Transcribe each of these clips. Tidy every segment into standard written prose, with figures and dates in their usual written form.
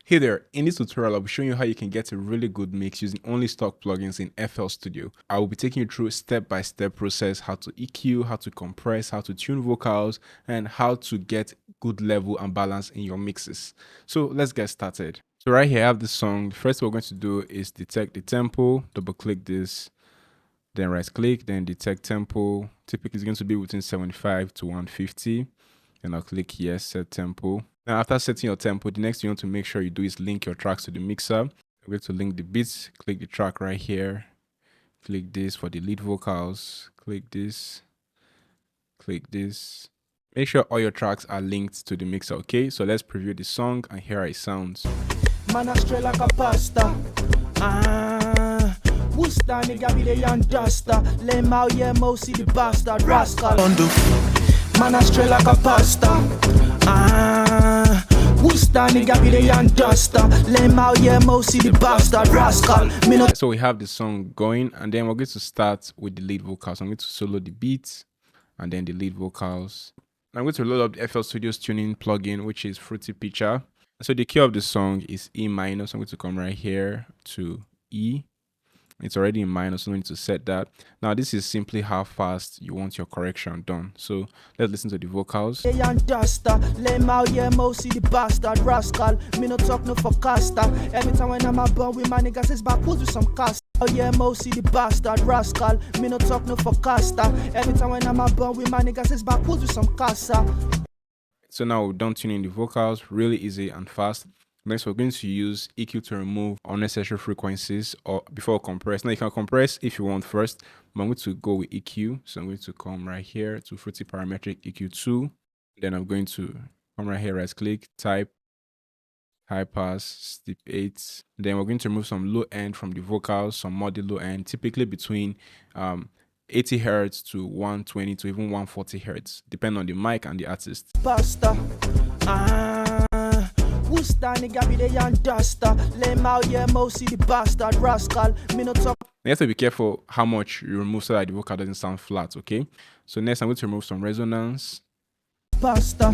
Hey there, in this tutorial I'll be showing you how you can get a really good mix using only stock plugins in FL Studio. I will be taking you through a step-by-step process, how to EQ, how to compress, how to tune vocals, and how to get good level and balance in your mixes. So let's get started. So right here I have this song. The first thing we're going to do is detect the tempo, double click this, then right click, then detect tempo. Typically it's going to be between 75 to 150. And I'll click yes, set tempo. Now after setting your tempo, the next thing you want to make sure you do is link your tracks to the mixer. I'm going to link the beats, click the track right here, click this for the lead vocals, click this. Make sure all your tracks are linked to the mixer, okay? So let's preview the song and hear how it sounds. Man a stray like a pasta. Wusta nigga be the young duster. Lame out yeah see the bastard rascal. Man a stray like a pasta. Wusta nigga be the young duster. Lame out yeah see the bastard rascal. So we have the song going, and then we're going to start with the lead vocals. I'm going to solo the beats and then the lead vocals. I'm going to load up the FL Studio's tuning plugin, which is Fruity Picture. So the key of the song is E minor. So I'm going to come right here to E. It's already in minor, so we need to set that. Now this is simply how fast you want your correction done. So let's listen to the vocals. Every time when I'm a bun with my niggas, it's backwards with some cast. Oh yeah, see the bastard rascal. Me no talk no for casta. Every time when I'm a bun with my niggas, it's backwards with some casa. So now we're done tuning the vocals, really easy and fast. Next, we're going to use EQ to remove unnecessary frequencies or before compress. Now you can compress if you want first, but I'm going to go with EQ. So I'm going to come right here to Fruity Parametric EQ2. Then I'm going to come right here, right click, type high pass, step 8. Then we're going to remove some low end from the vocals, some muddy low end, typically between 80 hertz to 120 to even 140 hertz, depending on the mic and the artist. Pasta. Wusta nigga be the young duster. Lame out yeah see the bastard rascal. Me no talk. You have to be careful how much you remove so that the vocal doesn't sound flat, okay? So next I'm going to remove some resonance. Pasta.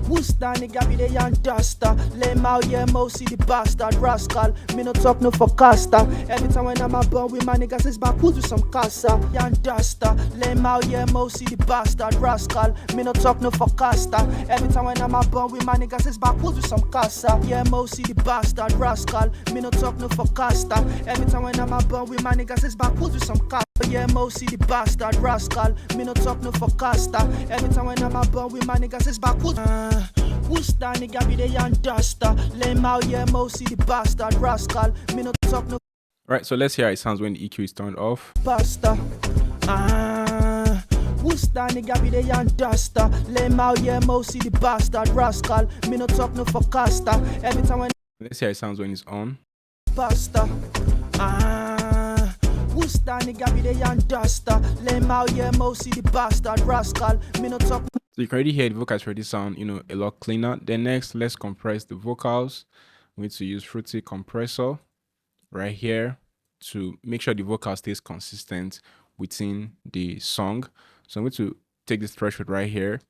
Wusta nigga be the young duster. Lame out yeah see the bastard rascal. Me no talk no for casta. Every time when I'm a bun with my niggas, it's backwards with some casa. Young duster. Lame out yeah see the bastard rascal. Me no talk no for casta. Every time when I'm a bun with my niggas, it's backwards with some casa. Yeah see the bastard rascal. Me no talk no for casta. Every time when I'm a bun with my niggas, it's backwards with some casa. Yeah see the bastard rascal. Me no talk no for casta. Every time when I'm a bun with my niggas, it's backwards. Wusta nigga be the young duster. Lame out yeah see the bastard rascal. Me no talk no. Right, so let's hear how it sounds when the EQ is turned off. Pasta. Wusta nigga be the young duster. Lame out yeah see the bastard rascal. Me no talk no for casta. Every time when. Let's hear how it sounds when it's on. Pasta. Wusta nigga be the young duster. Lame out yeah see the bastard rascal. Me no talk. So you can already hear the vocals already sound, a lot cleaner. Then next, let's compress the vocals. We need to use Fruity Compressor right here to make sure the vocal stays consistent within the song. So I'm going to take this threshold right here.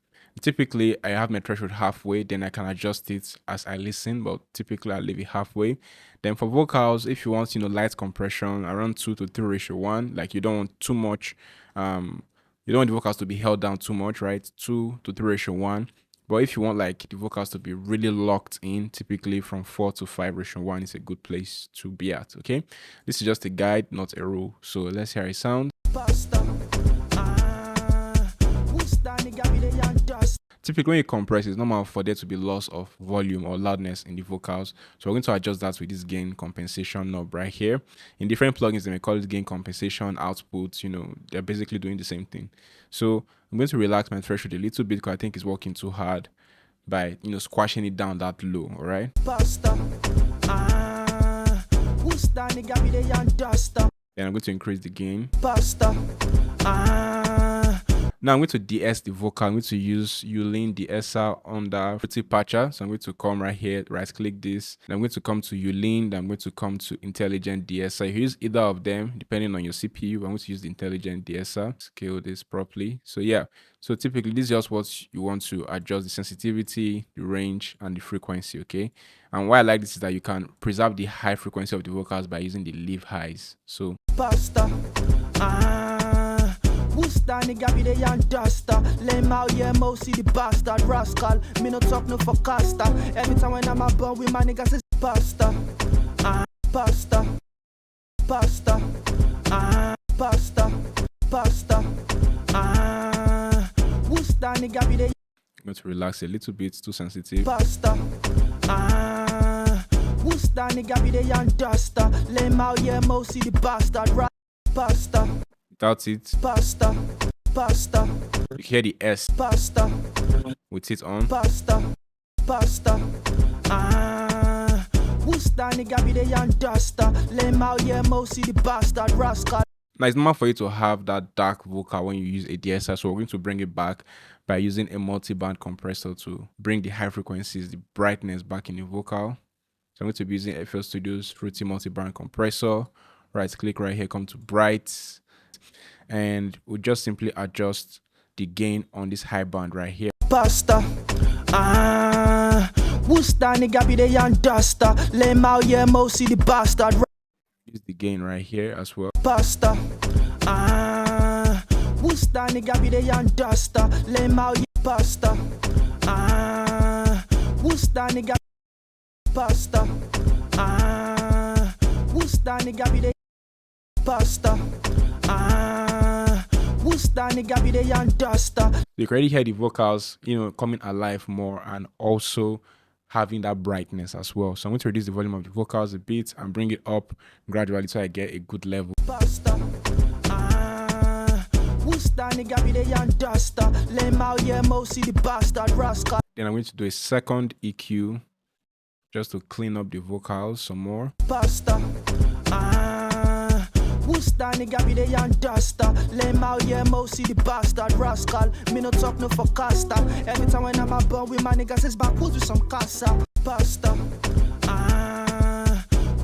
Typically, I have my threshold halfway, then I can adjust it as I listen, but typically I leave it halfway. Then for vocals, if you want, light compression, around 2 to 3:1, like you don't want too much, you don't want the vocals to be held down too much, right? 2 to 3:1. But if you want like the vocals to be really locked in, typically from 4 to 5:1 is a good place to be at, okay? This is just a guide, not a rule. So let's hear it sound. Typically when you compress, it's normal for there to be loss of volume or loudness in the vocals. So we're going to adjust that with this gain compensation knob right here. In different plugins, they may call it gain compensation, output, they're basically doing the same thing. So I'm going to relax my threshold a little bit because I think it's working too hard by, squashing it down that low, all right? Then I'm going to increase the gain. Now I'm going to de-ess the vocal. I'm going to use Ulin de-esser under Fruity Patcher. So I'm going to come right here, right click this. Then I'm going to come to Ulin. Then I'm going to come to Intelligent de-esser. You use either of them depending on your CPU. I'm going to use the Intelligent de-esser. Scale this properly. So yeah, so typically this is just what you want to adjust: the sensitivity, the range, and the frequency. Okay. And why I like this is that you can preserve the high frequency of the vocals by using the leave highs. So Pasta. Wooster nigga be the young duster. Lame out yeah, Mosi the bastard rascal. Me no talk no forecaster. Every time when I'm a bun with my niggas it's pasta. Pasta. Pasta. Pasta. Pasta. Wooster nigga be the I'm going to relax a little bit, too sensitive. pasta. Wooster nigga be the young duster. Lame out yeah, Mosi the bastard pasta. Without it, Pasta. Pasta. you hear the S Pasta. with it on. Pasta. Pasta. Wooster nigga be the young duster. Lame out yeah, Mosi the bastard rascal. Now it's normal for you to have that dark vocal when you use a DSR, so we're going to bring it back by using a multi-band compressor to bring the high frequencies, the brightness back in the vocal. So I'm going to be using FL Studio's Fruity multi-band compressor. Right click right here, come to bright, and we'll just simply adjust the gain on this high band right here. Pasta. Wooster nigga be the young duster. Lame out yeah, Mosi the bastard Use the gain right here as well. pasta. Wooster nigga be the young duster. Lame out yeah, pasta. Wooster nigga pasta. Wooster nigga be the pasta. Wooster nigga be the young duster. You can already hear the vocals, coming alive more and also having that brightness as well. So I'm going to reduce the volume of the vocals a bit and bring it up gradually so I get a good level. Pasta. Wooster nigga be the young duster. Lame out yeah, Mosi the bastard rascal. Then I'm going to do a second EQ just to clean up the vocals some more. Pasta. Wooster nigga be the young duster. Lame out yeah, Mosi the bastard rascal. Me no talk no forecaster. Every time when I'm a bun with my niggas it's backwards with some casa. Pasta.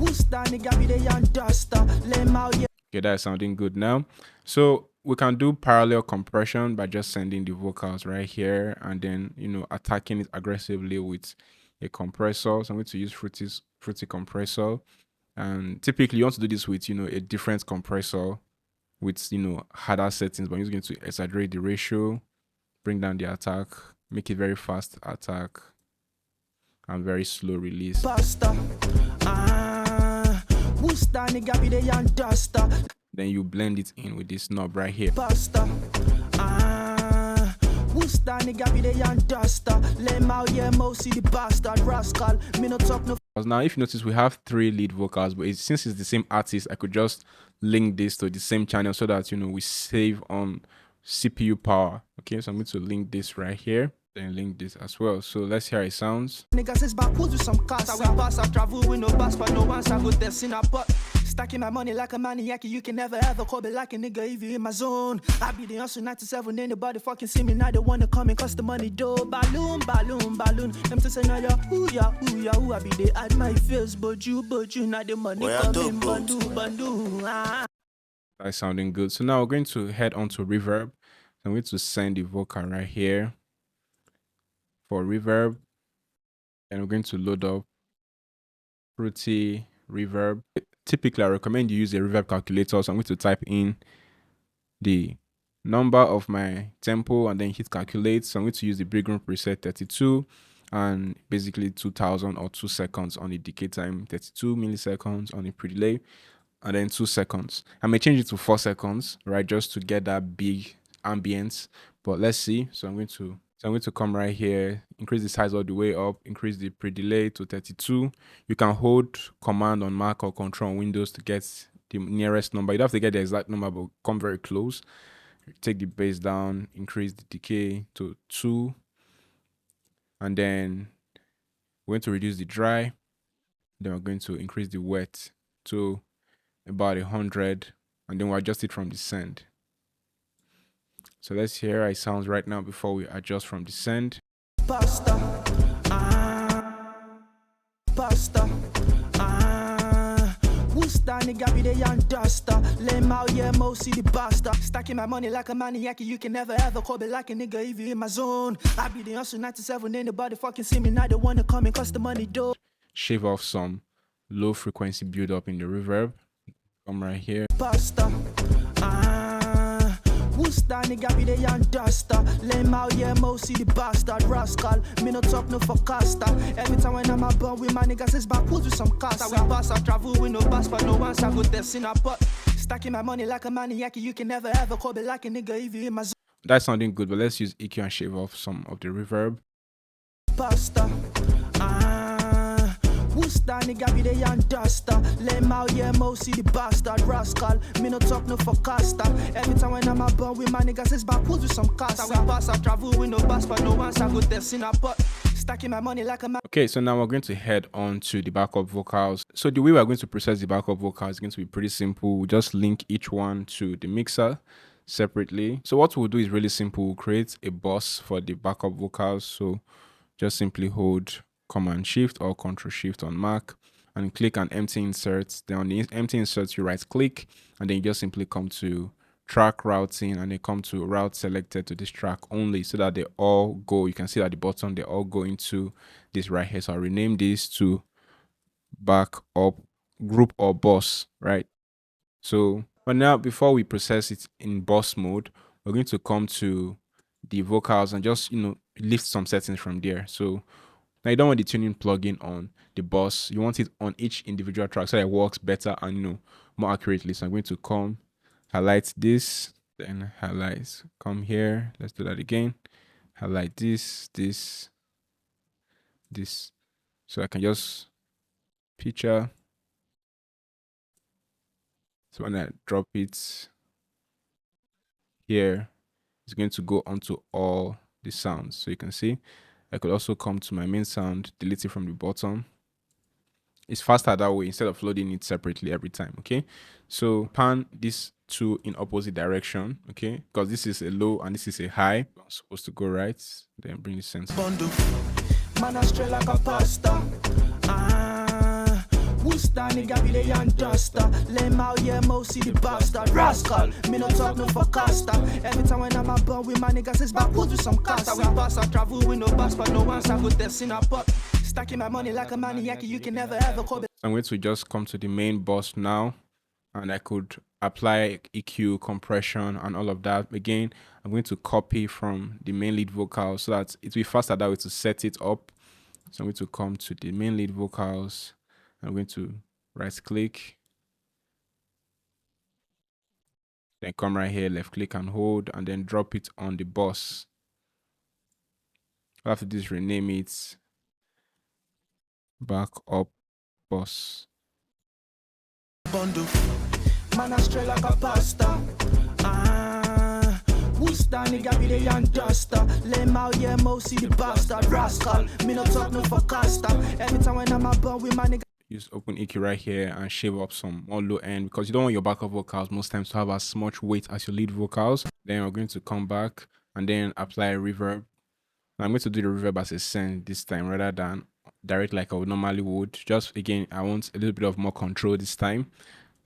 Wooster nigga be the young duster. Lame out yeah. Okay, that's sounding good now. So we can do parallel compression by just sending the vocals right here and then, attacking it aggressively with a compressor. So I'm going to use Fruity compressor. And typically you want to do this with, a different compressor with, harder settings, but I'm just going to exaggerate the ratio, bring down the attack, make it very fast attack and very slow release. Pasta. Wooster nigga be the young duster. Then you blend it in with this knob right here. Pasta. Wooster nigga be the young duster. Lame out yeah, Mosi the bastard rascal. Me no talk no. Now, if you notice, we have 3 lead vocals, but since it's the same artist, I could just link this to the same channel so that, we save on CPU power. Okay, so I'm going to link this right here, then link this as well. So let's hear how it sounds. Niggas is backwards with some casa. We pass, I travel with no passport, no one's a good test in a pot. Stacking my money like a maniac, you can never ever call me like a nigga if you in my zone. I be the hustle 97, anybody fucking see me now, they wanna come and cost the money, though. Balloon, balloon, balloon. Them to say, no, yeah, who I be they at my face, but you, now the money coming, bandu. That's sounding good. So now we're going to head on to reverb. I'm going to send the vocal right here for reverb, and we're going to load up Fruity reverb. Typically, I recommend you use a reverb calculator. So I'm going to type in the number of my tempo and then hit calculate. So I'm going to use the big room preset 32 and basically 2000 or 2 seconds on the decay time, 32 milliseconds on the pre-delay, and then 2 seconds. I may change it to 4 seconds, right, just to get that big ambience. But let's see. So I'm going to come right here, increase the size all the way up, increase the pre-delay to 32. You can hold Command on Mac or Control on Windows to get the nearest number. You don't have to get the exact number, but come very close. Take the bass down, increase the decay to 2. And then we're going to reduce the dry. Then we're going to increase the wet to about 100. And then we'll adjust it from the send. So let's hear how it sounds right now before we adjust from descend. Pasta, pasta. Who's that nigga be the young duster? Lame out, yeah, mo see the bastard. Stacking my money like a maniac, you can never ever call me like a nigga if you in my zone. I be the hustle 97, ain't nobody fucking see me, now they wanna come and cost the money, though. Shave off some low frequency build up in the reverb. Come right here. Pasta, who's that nigga be the young duster? Lame out, yeah, mo see the bastard. Rascal, me no talk no forecaster. Every time when I'm a bun with my niggas, it's backwards with some cars. We pass, I travel with no pass, but no one's I go testing up. But stacking my money like a maniac, you can never ever call me like a nigga if you in my zone. That's sounding good, but let's use EQ and shave off some of the reverb. Pasta, who's that nigga be the young duster? Lame out, yeah, mo see the bastard. Rascal, me no talk no forecaster. Every time when I'm a bun with my niggas, it's backwards with some cars. We pass, I travel with no pass, but no one's I go testing up. But stacking my money like a man. Okay, so now we're going to head on to the backup vocals. So the way we're going to process the backup vocals is going to be pretty simple. We'll just link each one to the mixer separately. So what we'll do is really simple. We'll create a bus for the backup vocals. So just simply hold Command Shift or Control Shift on Mac and click on empty insert. Then on the empty insert, you right click and then you just simply come to track routing and they come to route selected to this track only, so that they all go. You can see at the bottom, they all go into this right here. So I'll rename this to backup group or bus, right? So, but now before we process it in bus mode, we're going to come to the vocals and just, lift some settings from there. So now you don't want the tuning plugin on the bus. You want it on each individual track so that it works better and, more accurately. So I'm going to come, highlight this, then highlight, come here. Let's do that again. Highlight this. So I can just picture. So when I drop it here, it's going to go onto all the sounds. So you can see I could also come to my main sound, delete it from the bottom. It's faster that way instead of loading it separately every time. Okay, so pan these two in opposite direction. Okay, because this is a low and this is a high. I'm supposed to go right, then bring the center. Bundle. Man, I straight like a pasta. Who's that nigga be the young duster? Lame out, yeah, mo see the bastard. Rascal, me no talk no forecaster. Every time when I'm a bun with my niggas, it's backwards with some cars. We pass, I travel with no pass, but no one's I go testing up. But stacking my money like a maniac, you can never ever call me. I'm going to just come to the main bus now, and I could apply EQ, compression, and all of that. Again, I'm going to copy from the main lead vocal so that it will be faster that way to set it up. So I'm going to come to the main lead vocals. I'm going to right click, then come right here, left click and hold, and then drop it on the bus. After this, rename it backup bus. Bundle. Man, I straight like a pasta. Who's that nigga be the young duster? Lame out, yeah, mo see the bastard. Rascal, me no talk no forecaster. Every time when I'm a bun with my nigga. Use open EQ right here and shave up some more low end, because you don't want your backup vocals most times to have as much weight as your lead vocals. Then we're going to come back and then apply reverb. I'm going to do the reverb as a send this time rather than direct like I would normally would. Just again, I want a little bit of more control this time.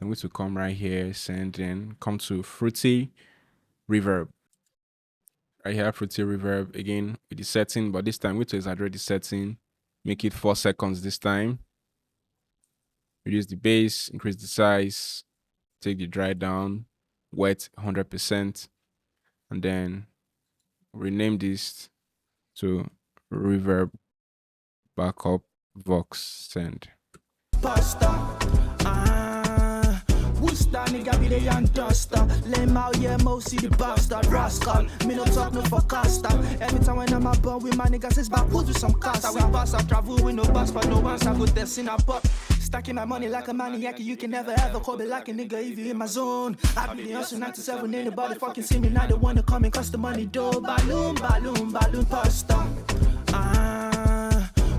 I'm going to come right here, send, and come to fruity reverb. Right here, fruity reverb again with the setting, but this time I'm going to exaggerate the setting, make it 4 seconds this time. Reduce the bass, increase the size, take the dry down, wet 100%, and then rename this to reverb backup vox send. Pasta. Who's that nigga be the young duster? Lame out, yeah, mo see the bastard. Rascal, me no talk no forecaster. Every time when I'm a bun with my niggas, it's backwards with some cars. We pass, I travel with no pass, but no one's I go testing up. Stacking my money like a maniac, you can never ever call me like a nigga if you in my zone. I be the hustle 97, ain't nobody fucking see me, now they wanna come and cost the money, though. Balloon, pasta.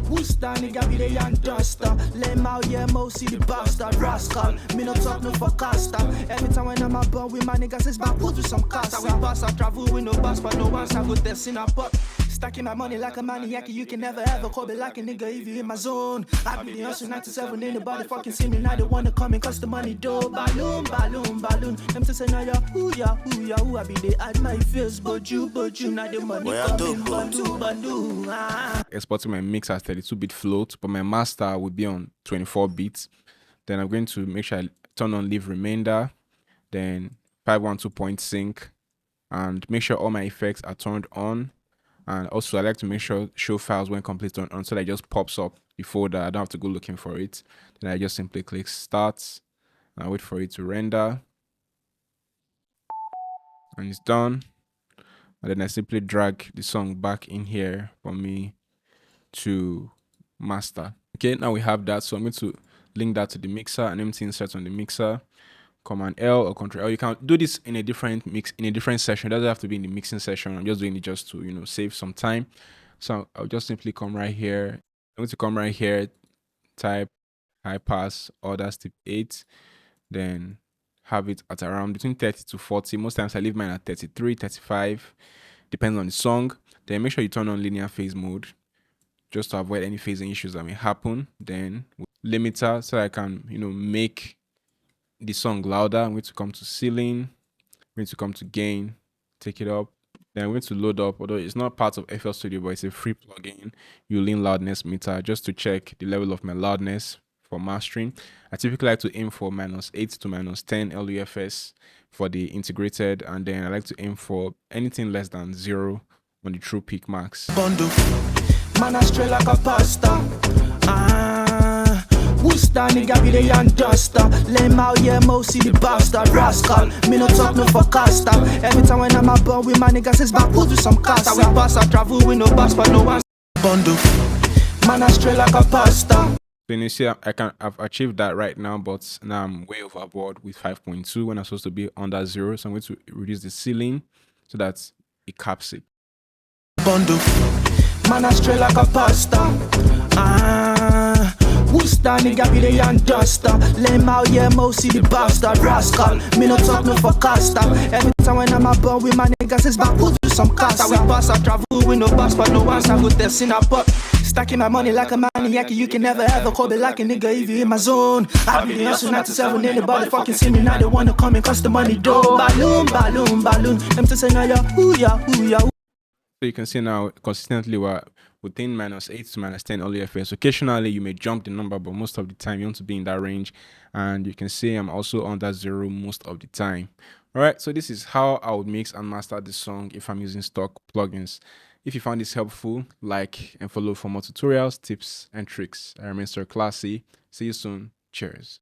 Who's that nigga be the young duster? Lame out, yeah, mo, see the bastard rascal. Me no talk no forecaster. Every time when I'm a bun with my niggas, it's back put with some casa. We pass, I travel with no bus, but no one's I go test in a pot. Stacking my money like a maniac, you can never ever call me like a nigga if you in my zone. I be the hustle 97, ain't nobody fucking see me now. They wanna come and cause the money do. Balloon, balloon, balloon. Them to say now ya, who ya, who ya, who I be they at my face, but you, now the money coming, bandu. Exporting my mix as 32-bit float, but my master would be on 24 bits. Then I'm going to make sure I turn on leave remainder, then 512 point sync, and make sure all my effects are turned on. And also I like to make sure show files when complete on so that it just pops up the folder. I don't have to go looking for it. Then I just simply click start and I wait for it to render. And it's done. And then I simply drag the song back in here for me to master. Okay, now we have that. So I'm going to link that to the mixer and empty insert on the mixer. Command L or Control L. You can do this in a different mix, in a different session. It doesn't have to be in the mixing session. I'm just doing it just to, save some time. So I'll just simply come right here. I'm going to come right here, type high pass order step 8, then have it at around between 30 to 40. Most times I leave mine at 33, 35, depends on the song. Then make sure you turn on linear phase mode just to avoid any phasing issues that may happen. Then limiter so I can, make the song louder. I'm going to come to ceiling, I'm going to come to gain, take it up. Then I'm going to load up, although it's not part of FL Studio, but it's a free plugin, Ulin loudness meter, just to check the level of my loudness for mastering. I typically like to aim for -8 to -10 LUFS for the integrated, and then I like to aim for anything less than 0 on the true peak max. Bundle. Man, I straight like a pasta. Who's that nigga be the young duster? Lame out, yeah, mo, see the bastard rascal. Me no talk no forecaster. Every time when I'm a bun with my niggas, it's back put with some casa. We pass, I travel with no bus, but no one's bundle. Man, I straight like a pasta. So you see, I've achieved that right now, but now I'm way overboard with 5.2 when I'm supposed to be under 0. So I'm going to reduce the ceiling so that it caps it. Bundle. Man, I straight like a pasta. Who's that nigga be the young duster? Lame out, yeah, mo, see the bastard rascal. Me no talk no forecaster. Every time when I'm a bun with my niggas, it's back put with some casa. We pass, I travel with no bus, but no one's I go test in a pot. Stacking my money like a maniac, you can never ever call me like a nigga if you in my zone. I be the hustle 97, anybody fucking see me now, they wanna come and cause the money do. Balloon, balloon, balloon. Them to say now ya, who ya, who ya. So you can see now consistently we're within -8 to -10 LUFS. Occasionally you may jump the number, but most of the time you want to be in that range. And you can see I'm also under 0 most of the time. All right, so this is how I would mix and master this song if I'm using stock plugins. If you found this helpful, like and follow for more tutorials, tips, and tricks. I remain Sir Classy. See you soon. Cheers.